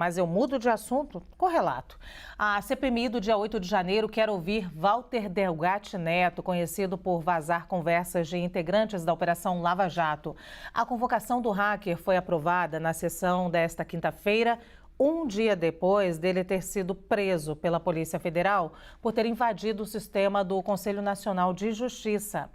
Mas eu mudo de assunto, correlato. A CPMI do dia 8 de janeiro quer ouvir Walter Delgatti Neto, conhecido por vazar conversas de integrantes da Operação Lava Jato. A convocação do hacker foi aprovada na sessão desta quinta-feira, um dia depois dele ter sido preso pela Polícia Federal por ter invadido o sistema do Conselho Nacional de Justiça.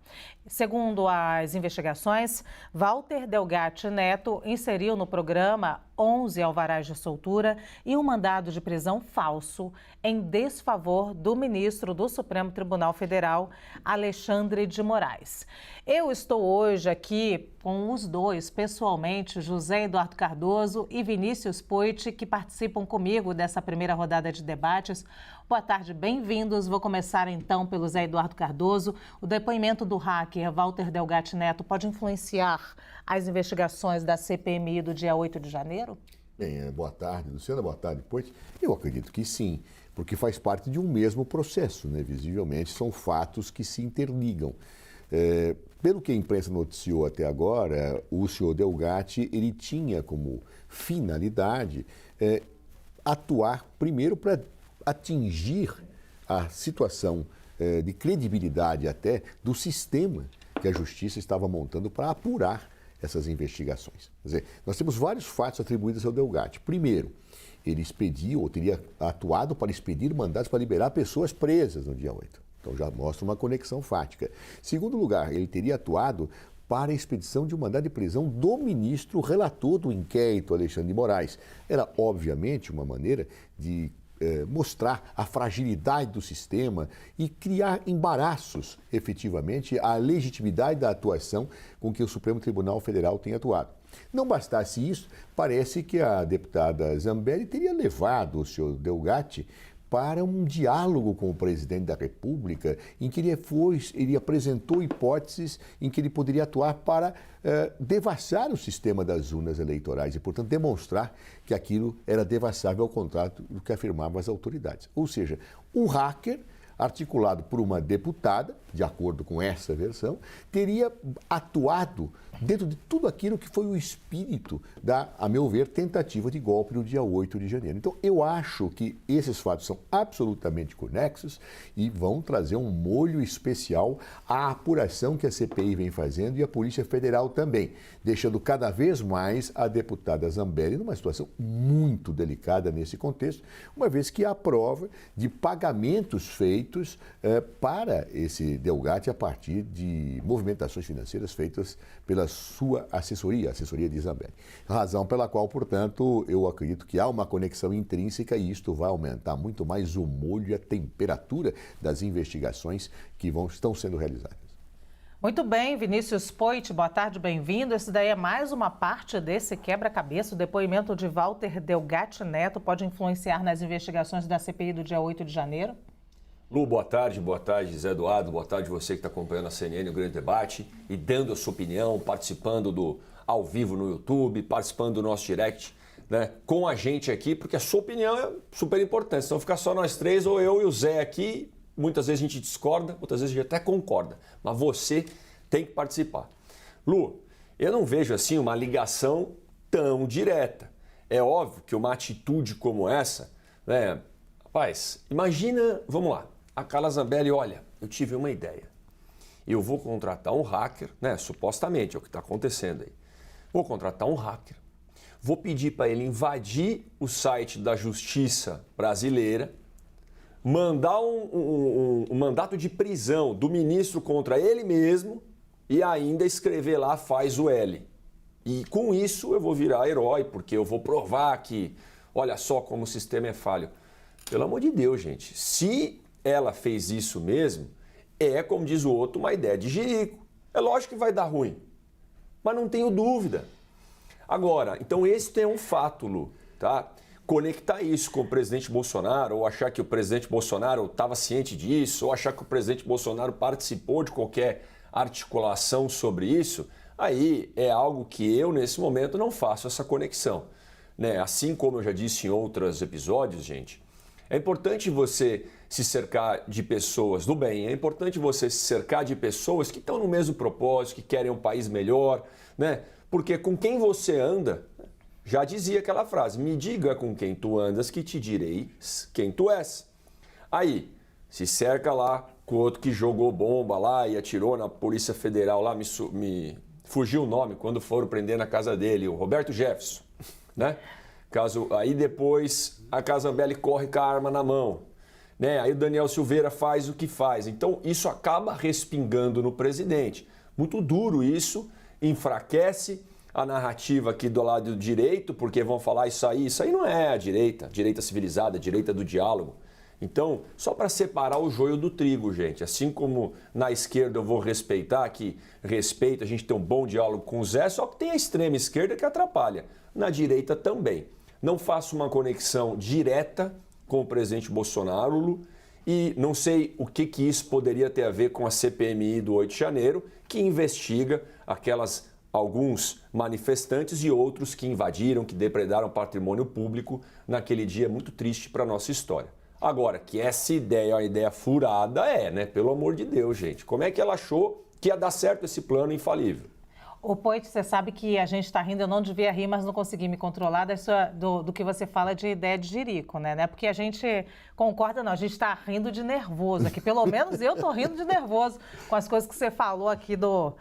Segundo as investigações, Walter Delgatti Neto inseriu no programa 11 alvarás de soltura e um mandado de prisão falso em desfavor do ministro do Supremo Tribunal Federal, Alexandre de Moraes. Eu estou hoje aqui com os dois, pessoalmente, José Eduardo Cardoso e Vinícius Poit, que participam comigo dessa primeira rodada de debates. Boa tarde, bem-vindos. Vou começar então pelo Zé Eduardo Cardoso. O depoimento do hacker Walter Delgatti Neto pode influenciar as investigações da CPMI do dia 8 de janeiro? Bem, boa tarde, Luciana, boa tarde, Poit. Eu acredito que sim, porque faz parte de um mesmo processo, né? Visivelmente são fatos que se interligam. Pelo que a imprensa noticiou até agora, o senhor Delgatti, ele tinha como finalidade atuar primeiro para atingir a situação de credibilidade até do sistema que a justiça estava montando para apurar essas investigações. Quer dizer, nós temos vários fatos atribuídos ao Delgatti. Primeiro, ele expediu ou teria atuado para expedir mandados para liberar pessoas presas no dia 8. Então já mostra uma conexão fática. Segundo lugar, ele teria atuado para a expedição de um mandado de prisão do ministro relator do inquérito, Alexandre de Moraes. Era, obviamente, uma maneira de mostrar a fragilidade do sistema e criar embaraços, efetivamente, à legitimidade da atuação com que o Supremo Tribunal Federal tem atuado. Não bastasse isso, parece que a deputada Zambelli teria levado o senhor Delgatti para um diálogo com o presidente da República, em que ele apresentou hipóteses em que ele poderia atuar para devassar o sistema das urnas eleitorais e, portanto, demonstrar que aquilo era devassável ao contrário do que afirmavam as autoridades. Ou seja, um hacker articulado por uma deputada, de acordo com essa versão, teria atuado dentro de tudo aquilo que foi o espírito da, a meu ver, tentativa de golpe no dia 8 de janeiro. Então, eu acho que esses fatos são absolutamente conexos e vão trazer um molho especial à apuração que a CPI vem fazendo e a Polícia Federal também, deixando cada vez mais a deputada Zambelli numa situação muito delicada nesse contexto, uma vez que há prova de pagamentos feitos para esse Delgatti a partir de movimentações financeiras feitas pela sua assessoria, a assessoria de Zambelli. Razão pela qual, portanto, eu acredito que há uma conexão intrínseca e isto vai aumentar muito mais o molho e a temperatura das investigações que estão sendo realizadas. Muito bem, Vinícius Poit, boa tarde, bem-vindo. Esse daí é mais uma parte desse quebra-cabeça. O depoimento de Walter Delgatti Neto pode influenciar nas investigações da CPI do dia 8 de janeiro? Lu, boa tarde, Zé Eduardo, boa tarde você que está acompanhando a CNN, o Grande Debate e dando a sua opinião, participando do ao vivo no YouTube, participando do nosso direct, né, com a gente aqui, porque a sua opinião é super importante, senão ficar só nós três ou eu e o Zé aqui, muitas vezes a gente discorda, outras vezes a gente até concorda, mas você tem que participar. Lu, eu não vejo assim uma ligação tão direta. É óbvio que uma atitude como essa, né, rapaz, imagina, vamos lá, a Carla Zambelli, olha, eu tive uma ideia. Eu vou contratar um hacker, né? Supostamente é o que está acontecendo aí. Vou contratar um hacker, vou pedir para ele invadir o site da Justiça Brasileira, mandar um mandato de prisão do ministro contra ele mesmo e ainda escrever lá faz o L. E com isso eu vou virar herói, porque eu vou provar que, olha só como o sistema é falho. Pelo amor de Deus, gente, se ela fez isso mesmo, como diz o outro, uma ideia de jirico. É lógico que vai dar ruim, mas não tenho dúvida. Agora, então esse é um fato, Lu, tá? Conectar isso com o presidente Bolsonaro, ou achar que o presidente Bolsonaro estava ciente disso, ou achar que o presidente Bolsonaro participou de qualquer articulação sobre isso, aí é algo que eu, nesse momento, não faço essa conexão, né? Assim como eu já disse em outros episódios, gente, é importante você se cercar de pessoas do bem, é importante você se cercar de pessoas que estão no mesmo propósito, que querem um país melhor, né? Porque com quem você anda Já dizia aquela frase, me diga com quem tu andas que te direi quem tu és. Aí, se cerca lá com o outro que jogou bomba lá e atirou na Polícia Federal lá, me fugiu o nome quando foram prender na casa dele, o Roberto Jefferson, né? Aí depois a Zambelli corre com a arma na mão, né? Aí o Daniel Silveira faz o que faz. Então isso acaba respingando no presidente. Muito duro isso, enfraquece a narrativa aqui do lado direito, porque vão falar isso aí não é a direita civilizada, a direita do diálogo. Então, só para separar o joio do trigo, gente, assim como na esquerda eu vou respeitar, que respeito, a gente tem um bom diálogo com o Zé, só que tem a extrema esquerda que atrapalha. Na direita também. Não faço uma conexão direta com o presidente Bolsonaro e não sei o que isso poderia ter a ver com a CPMI do 8 de janeiro, que investiga alguns manifestantes e outros que invadiram, que depredaram patrimônio público naquele dia muito triste para a nossa história. Agora, que essa ideia é uma ideia furada, né? Pelo amor de Deus, gente. Como é que ela achou que ia dar certo esse plano infalível? Ô, Poit, você sabe que a gente está rindo, eu não devia rir, mas não consegui me controlar do que você fala de ideia de jirico, né? Não é porque a gente concorda, não. A gente está rindo de nervoso aqui. Pelo menos eu estou rindo de nervoso com as coisas que você falou aqui do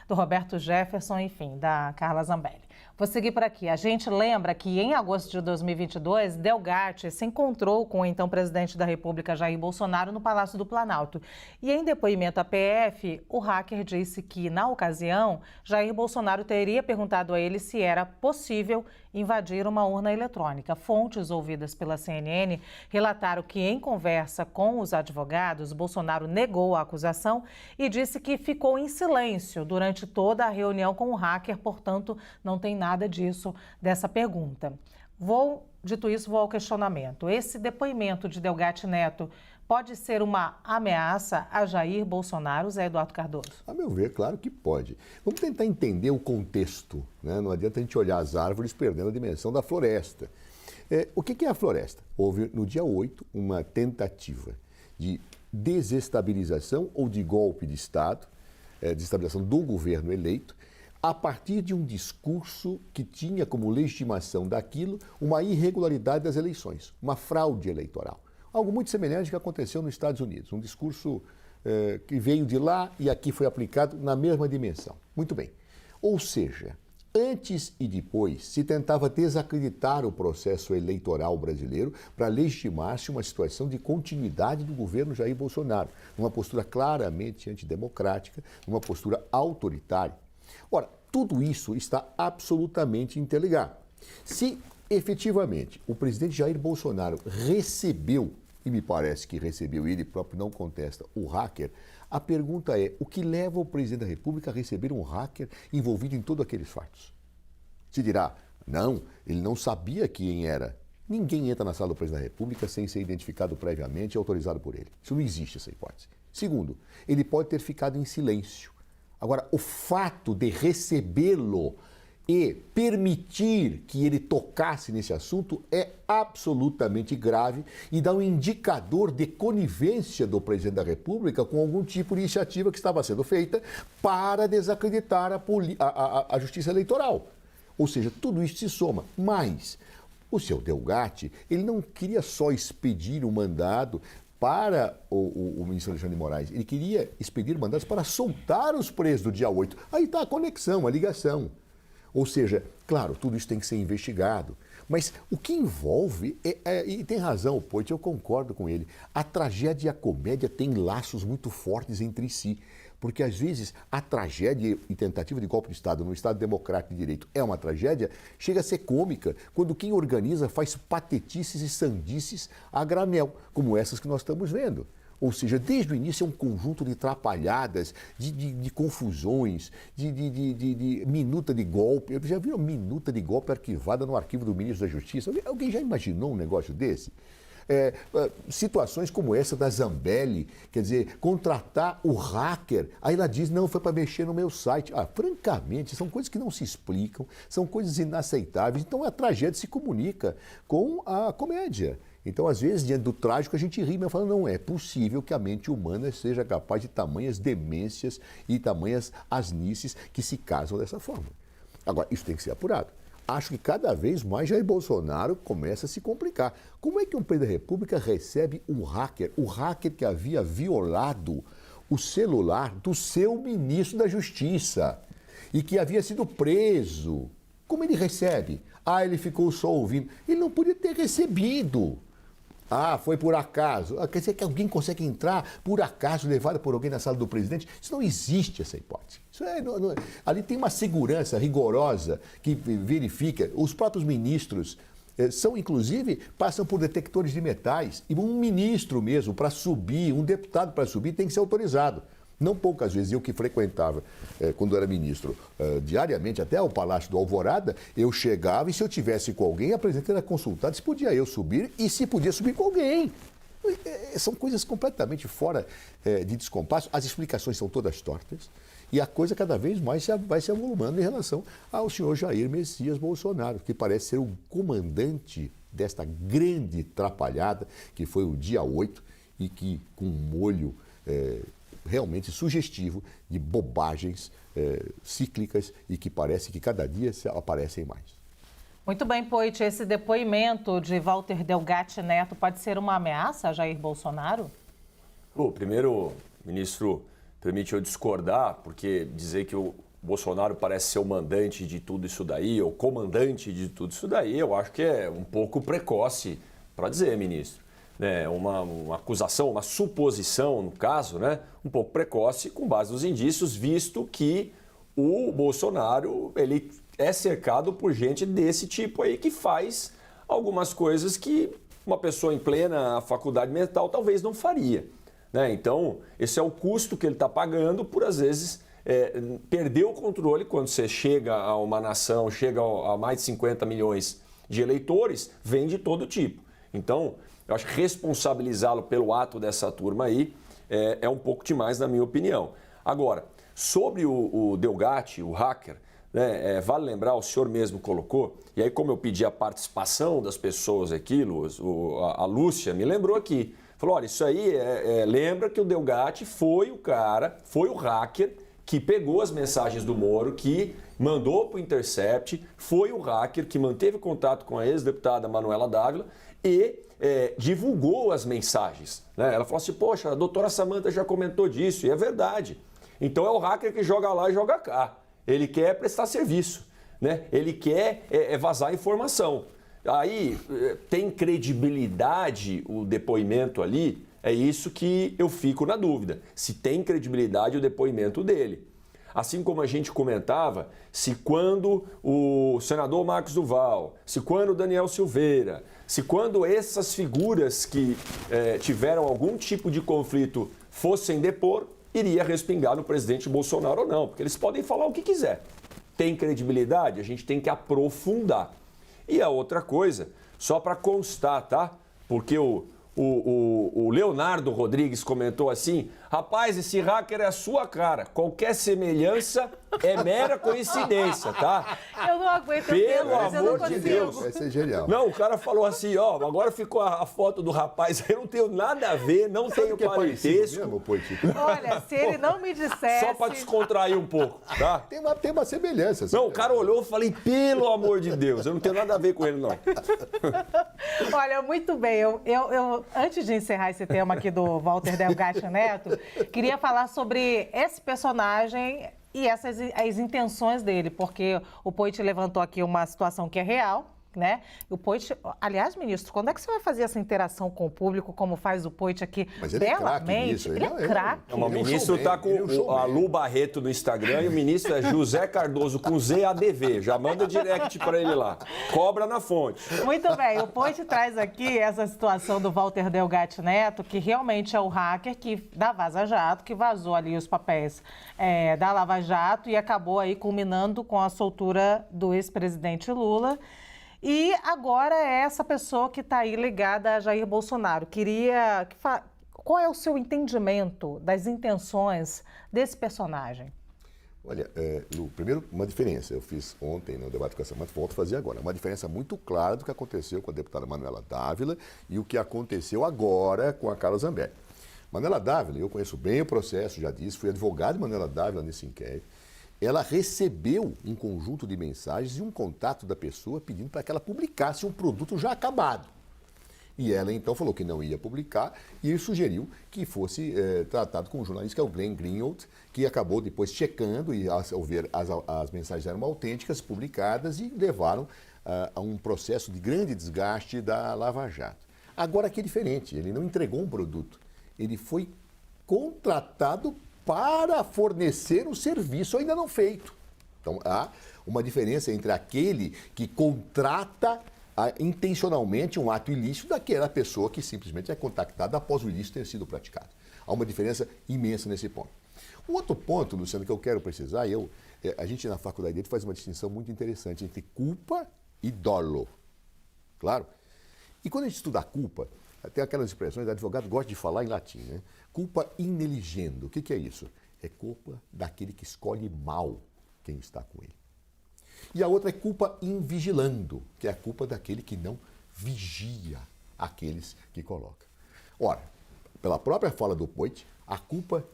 Roberto Jefferson, enfim, da Carla Zambelli. Vou seguir por aqui. A gente lembra que em agosto de 2022, Delgatti se encontrou com o então presidente da República, Jair Bolsonaro, no Palácio do Planalto. E em depoimento à PF, o hacker disse que, na ocasião, Jair Bolsonaro teria perguntado a ele se era possível invadir uma urna eletrônica. Fontes ouvidas pela CNN relataram que, em conversa com os advogados, Bolsonaro negou a acusação e disse que ficou em silêncio durante toda a reunião com o hacker, portanto, não tem nada dessa pergunta. Dito isso, vou ao questionamento. Esse depoimento de Delgatti Neto pode ser uma ameaça a Jair Bolsonaro, Zé Eduardo Cardoso? A meu ver, claro que pode. Vamos tentar entender o contexto, né? Não adianta a gente olhar as árvores perdendo a dimensão da floresta. O que é a floresta? Houve, no dia 8, uma tentativa de desestabilização ou de golpe de Estado, desestabilização do governo eleito, a partir de um discurso que tinha como legitimação daquilo uma irregularidade das eleições, uma fraude eleitoral. Algo muito semelhante ao que aconteceu nos Estados Unidos, um discurso que veio de lá e aqui foi aplicado na mesma dimensão. Muito bem. Ou seja, antes e depois se tentava desacreditar o processo eleitoral brasileiro para legitimar-se uma situação de continuidade do governo Jair Bolsonaro, numa postura claramente antidemocrática, numa postura autoritária. Ora, tudo isso está absolutamente interligado. Se efetivamente o presidente Jair Bolsonaro recebeu, e me parece que recebeu, e ele próprio não contesta, o hacker, a pergunta é: o que leva o presidente da República a receber um hacker envolvido em todos aqueles fatos? Se dirá, não, ele não sabia quem era. Ninguém entra na sala do presidente da República sem ser identificado previamente e autorizado por ele. Isso não existe, essa hipótese. Segundo, ele pode ter ficado em silêncio. Agora, o fato de recebê-lo e permitir que ele tocasse nesse assunto é absolutamente grave e dá um indicador de conivência do presidente da República com algum tipo de iniciativa que estava sendo feita para desacreditar a justiça eleitoral. Ou seja, tudo isso se soma. Mas o seu Delgatti, ele não queria só expedir o mandado para o ministro Alexandre de Moraes, ele queria expedir mandados para soltar os presos do dia 8. Aí está a conexão, a ligação. Ou seja, claro, tudo isso tem que ser investigado. Mas o que envolve, e tem razão o Poit, eu concordo com ele, a tragédia e a comédia têm laços muito fortes entre si. Porque, às vezes, a tragédia e tentativa de golpe de Estado no Estado democrático de direito é uma tragédia, chega a ser cômica quando quem organiza faz patetices e sandices a granel, como essas que nós estamos vendo. Ou seja, desde o início é um conjunto de trapalhadas, de confusões, de minuta de golpe. Eu já vi uma minuta de golpe arquivada no arquivo do ministro da Justiça. Alguém já imaginou um negócio desse? Situações como essa da Zambelli, quer dizer, contratar o hacker, aí ela diz, não, foi para mexer no meu site. Francamente, são coisas que não se explicam, são coisas inaceitáveis. Então a tragédia se comunica com a comédia. Então, às vezes, diante do trágico, a gente ri, mas fala, não é possível que a mente humana seja capaz de tamanhas demências e tamanhas asnices que se casam dessa forma. Agora, isso tem que ser apurado. acho que cada vez mais Jair Bolsonaro começa a se complicar. Como é que um presidente da República recebe um hacker, o hacker que havia violado o celular do seu ministro da Justiça e que havia sido preso? Como ele recebe? Ah, ele ficou só ouvindo. Ele não podia ter recebido. Ah, foi por acaso. Quer dizer que alguém consegue entrar por acaso, levado por alguém na sala do presidente? Isso não existe, essa hipótese. Ali tem uma segurança rigorosa que verifica. Os próprios ministros passam por detectores de metais. E um ministro mesmo, para subir, um deputado para subir, tem que ser autorizado. Não poucas vezes, eu que frequentava, quando era ministro, diariamente até o Palácio do Alvorada, eu chegava e se eu tivesse com alguém, a presidente era consultada se podia eu subir e se podia subir com alguém. São coisas completamente fora de descompasso, as explicações são todas tortas e a coisa cada vez mais vai se avolumando em relação ao senhor Jair Messias Bolsonaro, que parece ser o comandante desta grande trapalhada que foi o dia 8 e que, com um molho realmente sugestivo de bobagens cíclicas e que parece que cada dia aparecem mais. Muito bem, Poit, esse depoimento de Walter Delgatti Neto pode ser uma ameaça a Jair Bolsonaro? Primeiro, ministro, permite eu discordar, porque dizer que o Bolsonaro parece ser o mandante de tudo isso daí, ou comandante de tudo isso daí, eu acho que é um pouco precoce para dizer, ministro. Uma acusação, uma suposição, no caso, um pouco precoce, com base nos indícios, visto que o Bolsonaro ele é cercado por gente desse tipo aí que faz algumas coisas que uma pessoa em plena faculdade mental talvez não faria. Então, esse é o custo que ele está pagando por, às vezes, perder o controle quando você chega a uma nação, chega a mais de 50 milhões de eleitores, vem de todo tipo. Então, eu acho que responsabilizá-lo pelo ato dessa turma aí é um pouco demais, na minha opinião. Agora, sobre o Delgatti, o hacker, vale lembrar, o senhor mesmo colocou, e aí como eu pedi a participação das pessoas aqui, a Lúcia me lembrou aqui, falou, olha, isso aí lembra que o Delgatti foi o hacker que pegou as mensagens do Moro, que mandou para o Intercept, foi o hacker que manteve contato com a ex-deputada Manuela Dávila e divulgou as mensagens. Ela falou assim, poxa, a doutora Samantha já comentou disso, e é verdade. Então é o hacker que joga lá e joga cá. Ele quer prestar serviço, ele quer vazar informação. Aí tem credibilidade o depoimento ali, é isso que eu fico na dúvida. Se tem credibilidade o depoimento dele. Assim como a gente comentava, se quando o senador Marcos Duval, se quando o Daniel Silveira, se quando essas figuras que tiveram algum tipo de conflito fossem depor, iria respingar no presidente Bolsonaro ou não, porque eles podem falar o que quiser. Tem credibilidade? A gente tem que aprofundar. E a outra coisa, só para constar, tá? Porque o Leonardo Rodrigues comentou assim, rapaz, esse hacker é a sua cara, qualquer semelhança é mera coincidência, tá? Eu não aguento. Pelo amor de Deus. Vai ser genial. Não, o cara falou assim, agora ficou a foto do rapaz, eu não tenho nada a ver, não tenho parentesco. Mesmo, olha, se ele não me dissesse... Só para descontrair um pouco, tá? Tem uma semelhança. Não, o cara olhou e falei, pelo amor de Deus, eu não tenho nada a ver com ele, não. Olha, muito bem, eu antes de encerrar esse tema aqui do Walter Delgatti Neto, queria falar sobre esse personagem e as intenções dele, porque o Poit levantou aqui uma situação que é real, E o Poit, aliás, ministro, quando é que você vai fazer essa interação com o público, como faz o Poit aqui belamente? Ele é craque. O ministro está com a Lu Barreto no Instagram e o ministro é José Cardoso com ZADV. Já manda direct para ele lá. Cobra na fonte. Muito bem, o Poit traz aqui essa situação do Walter Delgatti Neto, que realmente é o hacker da Vaza Jato, que vazou ali os papéis da Lava Jato e acabou aí culminando com a soltura do ex-presidente Lula. E agora é essa pessoa que está aí ligada a Jair Bolsonaro. Qual é o seu entendimento das intenções desse personagem? Olha, Lu, primeiro, uma diferença. Eu fiz ontem no debate com a Samantha, volto a fazer agora. Uma diferença muito clara do que aconteceu com a deputada Manuela Dávila e o que aconteceu agora com a Carla Zambelli. Manuela Dávila, eu conheço bem o processo, já disse, fui advogado de Manuela Dávila nesse inquérito. ela recebeu um conjunto de mensagens e um contato da pessoa pedindo para que ela publicasse um produto já acabado. E ela então falou que não ia publicar e ele sugeriu que fosse tratado com um jornalista, que é o Glenn Greenwald, que acabou depois checando e ao ver as mensagens eram autênticas, publicadas e levaram a um processo de grande desgaste da Lava Jato. Agora aqui é diferente, ele não entregou um produto, ele foi contratado para fornecer um serviço ainda não feito. Então há uma diferença entre aquele que contrata intencionalmente um ato ilícito daquela pessoa que simplesmente é contactada após o ilícito ter sido praticado. Há uma diferença imensa nesse ponto. Um outro ponto, Luciano, que eu quero precisar, a gente na faculdade dele faz uma distinção muito interessante entre culpa e dolo. Claro? E quando a gente estuda a culpa, tem aquelas expressões, o advogado gosta de falar em latim, né? Culpa ineligendo. O que é isso? É culpa daquele que escolhe mal quem está com ele. E a outra é culpa invigilando, que é a culpa daquele que não vigia aqueles que coloca. Ora, pela própria fala do Poit, a culpa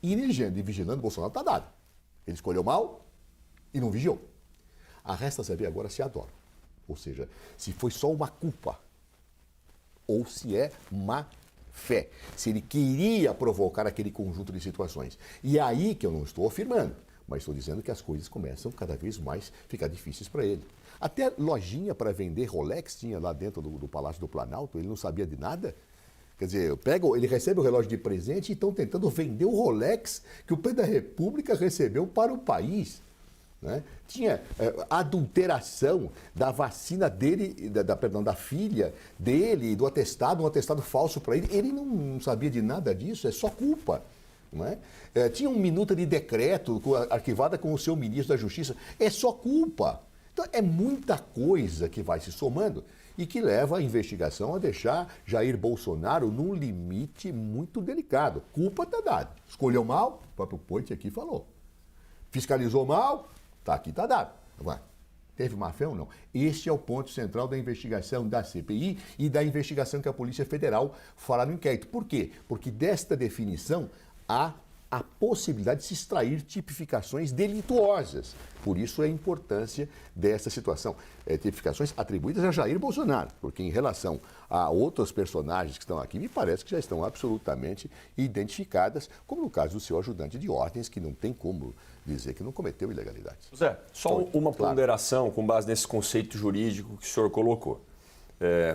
ineligendo e vigilando Bolsonaro está dada. Ele escolheu mal e não vigiou. A resta saber agora se adora. Ou seja, se foi só uma culpa ou se é má fé. Se ele queria provocar aquele conjunto de situações. E é aí que eu não estou afirmando, mas estou dizendo que as coisas começam cada vez mais a ficar difíceis para ele. Até lojinha para vender Rolex tinha lá dentro do Palácio do Planalto, ele não sabia de nada. Quer dizer, ele recebe o relógio de presente e estão tentando vender o Rolex que o presidente da República recebeu para o país. Né? Tinha adulteração da vacina dele, da filha dele, do atestado, um atestado falso para ele. Ele não sabia de nada disso, é só culpa. Não é? Tinha uma minuta de decreto arquivada com o seu ministro da Justiça, é só culpa. Então é muita coisa que vai se somando e que leva a investigação a deixar Jair Bolsonaro num limite muito delicado. Culpa está dada. Escolheu mal, o próprio Poit aqui falou. Fiscalizou mal, aqui está dado. Agora, teve má fé ou não? Este é o ponto central da investigação da CPI e da investigação que a Polícia Federal fará no inquérito. Por quê? Porque desta definição há a possibilidade de se extrair tipificações delituosas. Por isso a importância dessa situação. Tipificações atribuídas a Jair Bolsonaro, porque em relação a outros personagens que estão aqui, me parece que já estão absolutamente identificadas, como no caso do seu ajudante de ordens, que não tem como dizer que não cometeu ilegalidade. Zé, só uma ponderação com base nesse conceito jurídico que o senhor colocou.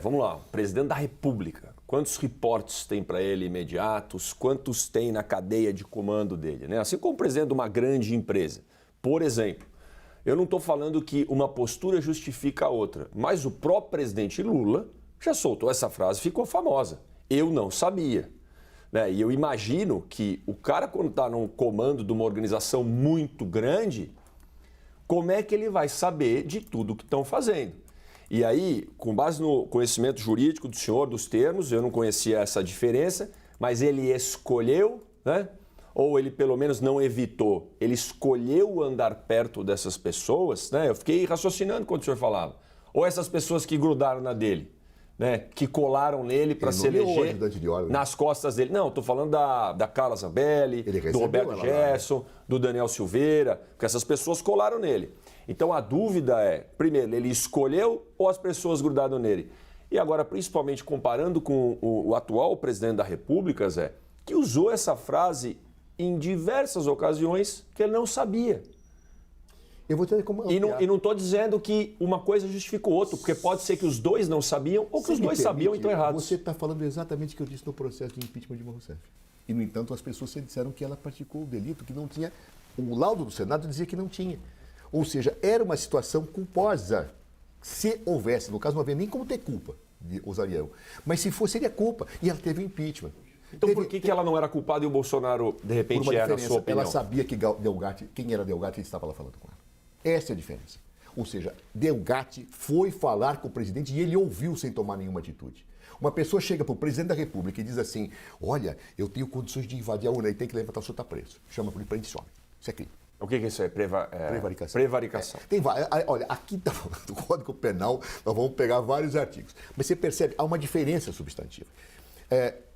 Vamos lá, presidente da República, quantos reportes tem para ele imediatos, quantos tem na cadeia de comando dele, né? Assim como o presidente de uma grande empresa. Por exemplo, eu não estou falando que uma postura justifica a outra, mas o próprio presidente Lula já soltou essa frase, ficou famosa. Eu não sabia. Né? E eu imagino que o cara, quando está num comando de uma organização muito grande, como é que ele vai saber de tudo que estão fazendo? E aí, com base no conhecimento jurídico do senhor, dos termos, eu não conhecia essa diferença, mas ele escolheu, né? Ou ele pelo menos não evitou, ele escolheu andar perto dessas pessoas, né? Eu fiquei raciocinando quando o senhor falava. Ou essas pessoas que grudaram na dele, né? Que colaram nele para se eleger nas costas dele. Não, estou falando da Carla Zambelli, do Roberto Gerson, do Daniel Silveira, porque essas pessoas colaram nele. Então a dúvida é, primeiro, ele escolheu ou as pessoas grudaram nele? E agora, principalmente comparando com o atual presidente da República, Zé, que usou essa frase em diversas ocasiões que ele não sabia. Eu vou ter como... E não estou dizendo que uma coisa justifica o outro, porque pode ser que os dois não sabiam ou que os dois sabiam e estão errados. Você está falando exatamente o que eu disse no processo de impeachment de Dilma Rousseff. E, no entanto, as pessoas disseram que ela praticou o delito, que não tinha... O laudo do Senado dizia que não tinha. Ou seja, era uma situação culposa. Se houvesse, no caso não havia nem como ter culpa, usaria eu. Mas se fosse, seria culpa. E ela teve impeachment. Então por que ela não era culpada e o Bolsonaro, de repente, era, na sua opinião? Ela sabia que Delgatti, quem era Delgatti, e estava lá falando com ela. Essa é a diferença. Ou seja, Delgatti foi falar com o presidente e ele ouviu sem tomar nenhuma atitude. Uma pessoa chega para o presidente da República e diz assim, olha, eu tenho condições de invadir a urna e tem que levantar, o senhor está preso. Chama para ele, prende esse homem. Isso é crime. O que é isso aí? Prevaricação. Prevaricação. Tem vários. Olha, aqui está falando do Código Penal, nós vamos pegar vários artigos. Mas você percebe, há uma diferença substantiva.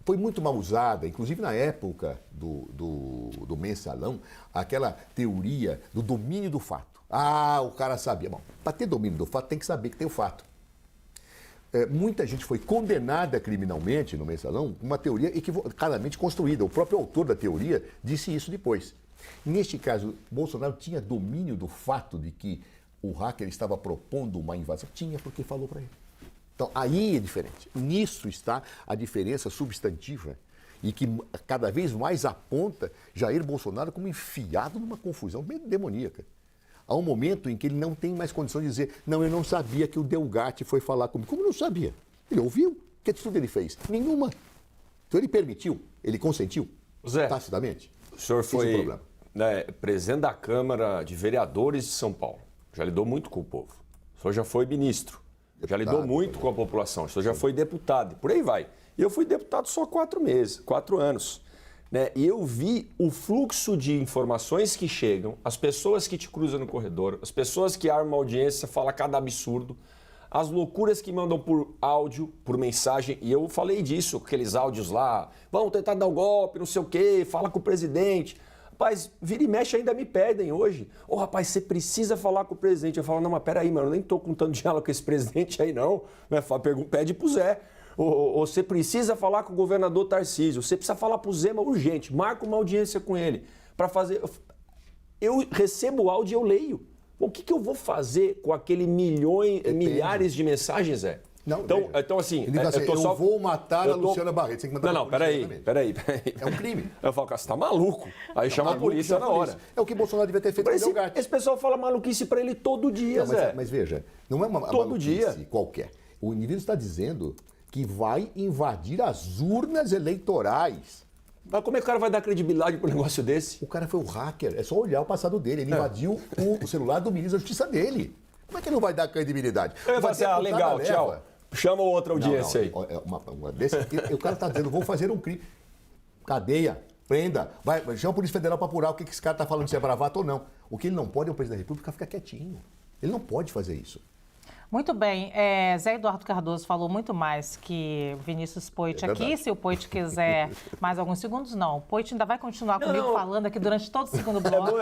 Foi muito mal usada, inclusive na época do Mensalão, aquela teoria do domínio do fato. Ah, o cara sabia. Bom, para ter domínio do fato, tem que saber que tem o fato. Muita gente foi condenada criminalmente no Mensalão com uma teoria equivocadamente construída. O próprio autor da teoria disse isso depois. Neste caso, Bolsonaro tinha domínio do fato de que o hacker estava propondo uma invasão? Tinha, porque falou para ele. Então, aí é diferente. Nisso está a diferença substantiva e que cada vez mais aponta Jair Bolsonaro como enfiado numa confusão meio demoníaca. Há um momento em que ele não tem mais condição de dizer, não, eu não sabia que o Delgatti foi falar comigo. Como não sabia? Ele ouviu. Que atitude ele fez? Nenhuma. Então ele permitiu, ele consentiu, Zé, tacitamente. O senhor foi problema. Presidente da Câmara de Vereadores de São Paulo. Já lidou muito com o povo. O senhor já foi ministro. Já lidou muito com a população. O senhor já foi deputado. E por aí vai. E eu fui deputado só 4 meses, 4 anos. E eu vi o fluxo de informações que chegam, as pessoas que te cruzam no corredor, as pessoas que armam audiência, falam cada absurdo, as loucuras que mandam por áudio, por mensagem, e eu falei disso, aqueles áudios lá, vão tentar dar um golpe, não sei o quê, fala com o presidente. Rapaz, vira e mexe ainda me pedem hoje. Rapaz, você precisa falar com o presidente. Eu falo, não, mas peraí, mano, eu nem tô com tanto diálogo com esse presidente aí não. Pede pro Zé. Ou você precisa falar com o governador Tarcísio, você precisa falar pro Zema urgente, marca uma audiência com ele para fazer. Eu recebo o áudio e eu leio. O que eu vou fazer com aquele milhares de mensagens, Zé? Não, então assim, ele diz assim, eu vou matar a Luciana Barreto. Você tem que mandar não, peraí. É um crime. Eu falo, cara, você tá maluco. Aí chama a polícia na hora. É o que Bolsonaro devia ter feito com o Delgatti. Esse pessoal fala maluquice para ele todo dia, Zé. Mas veja, não é uma maluquice qualquer. O indivíduo está dizendo que vai invadir as urnas eleitorais. Mas como é que o cara vai dar credibilidade para um negócio desse? O cara foi um hacker, é só olhar o passado dele. Ele invadiu o celular do ministro da Justiça dele. Como é que ele não vai dar credibilidade? Eu vou dizer, legal, tchau. Chama outra audiência aí. O cara está dizendo, vou fazer um crime. Cadeia, prenda, chama a Polícia Federal para apurar o que esse cara está falando, se é bravata ou não. O que ele não pode é o presidente da República ficar quietinho. Ele não pode fazer isso. Muito bem. Zé Eduardo Cardoso falou muito mais que Vinícius Poit aqui. Se o Poit quiser mais alguns segundos, não. O Poit ainda vai continuar comigo falando aqui durante todo o segundo bloco.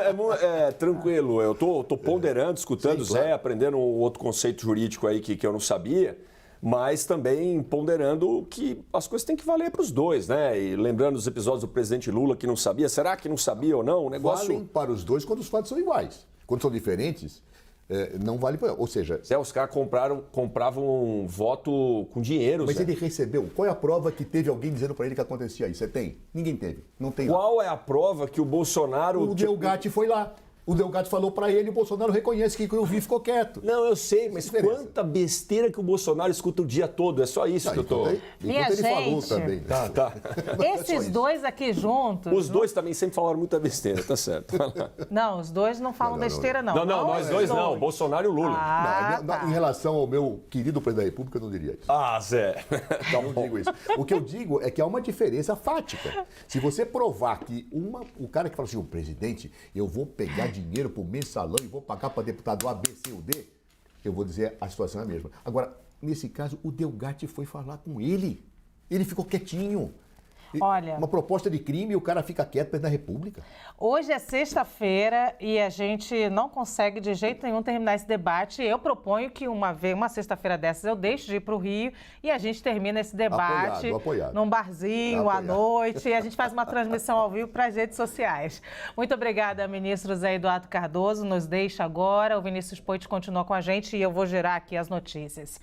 Tranquilo. Eu tô ponderando, escutando Zé, aprendendo um outro conceito jurídico aí que eu não sabia, mas também ponderando que as coisas têm que valer para os dois, né? E lembrando os episódios do presidente Lula que não sabia. Será que não sabia ou não? O negócio... Valem para os dois quando os fatos são iguais. Quando são diferentes... não vale para... Ou seja... Zé, os caras compravam um voto com dinheiro, Mas Zé. ele recebeu. Qual é a prova que teve alguém dizendo para ele que acontecia isso? Você tem? Ninguém teve. Não tem. Qual é a prova que o Bolsonaro... O Delgatti foi lá. O Delgatti falou para ele e o Bolsonaro reconhece que eu vi e ficou quieto. Não, eu sei, mas quanta besteira que o Bolsonaro escuta o dia todo. É só isso que eu tô... Minha ele gente... falou também. Tá. Esses dois aqui juntos... Os dois também sempre falaram muita besteira, tá certo. Não, os dois não falam besteira, não. Não, nós dois não. Bolsonaro e o Lula. Tá. Em relação ao meu querido presidente da República, eu não diria isso. Zé. Não digo isso. O que eu digo é que há uma diferença fática. Se você provar que o cara que fala assim, o presidente, eu vou pegar dinheiro por mensalão e vou pagar para deputado A, B, C ou D, eu vou dizer a situação é a mesma. Agora, nesse caso, o Delgatti foi falar com ele. Ele ficou quietinho. Olha, uma proposta de crime e o cara fica quieto perto da República. Hoje é sexta-feira e a gente não consegue de jeito nenhum terminar esse debate. Eu proponho que uma sexta-feira dessas eu deixe de ir para o Rio e a gente termina esse debate apoiado. num barzinho à noite e a gente faz uma transmissão ao vivo para as redes sociais. Muito obrigada, ministro Zé Eduardo Cardoso. Nos deixa agora. O Vinícius Poit continua com a gente e eu vou gerar aqui as notícias.